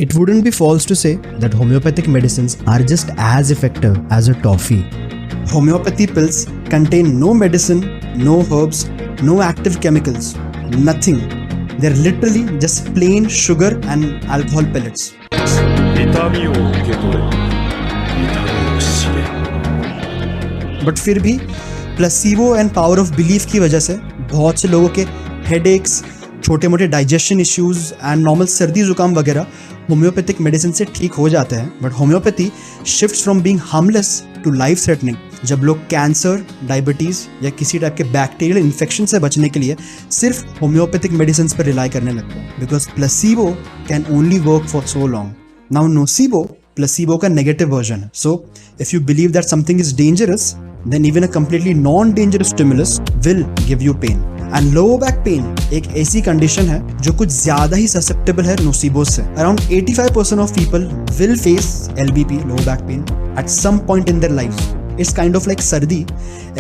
It wouldn't be false to say that homeopathic medicines are just as effective as a toffee. Homeopathy pills contain no medicine, no herbs, no active chemicals, nothing. They're literally just plain sugar and alcohol pellets. 痛みを受け取れ、痛みを知れ。बट फिर भी placebo and power of belief की वजह से बहुत से लोगों के headaches, छोटे मोटे डाइजेशन इश्यूज एंड नॉर्मल सर्दी जुकाम वगैरह होम्योपैथिक मेडिसिन से ठीक हो जाते हैं. But homoeopathy shifts from being harmless to life threatening जब लोग कैंसर, डायबिटीज़ या किसी टाइप के बैक्टीरियल इन्फेक्शन से बचने के लिए सिर्फ होम्योपैथिक मेडिसिन पर रिलाई करने लगते हैं. Because placebo can only work for so long. Now nocebo placebo का नेगेटिव वर्जन है. So if you believe that something is dangerous, then even a completely non-dangerous stimulus will give you pain. And lower back pain एक ऐसी condition है जो कुछ ज्यादा ही susceptible है nocebo से. Around 85% of people will face LBP, lower back pain, at some point in their lives. It's kind of like sardi.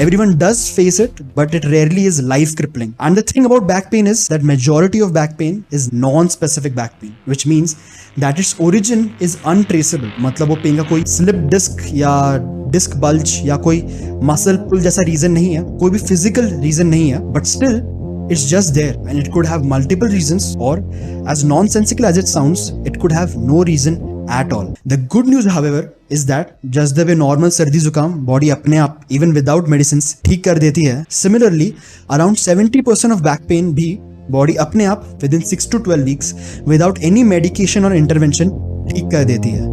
Everyone does face it, but it rarely is life crippling. And the thing about back pain is that majority of back pain is non-specific back pain, which means that its origin is untraceable. मतलब वो pen का कोई slip disc या disc bulge या कोई muscle पुल जैसा reason नहीं है, कोई भी फिजिकल रीजन नहीं है, but still it's just there and it could have multiple reasons, or as nonsensical as it sounds, it could have no reason at all. The good news however is that just the way normal सर्दी जुकाम body अपने आप even without medicines ठीक कर देती है, similarly around 70% of back pain भी body अपने आप within 6 to 12 weeks without any medication or intervention ठीक कर देती है.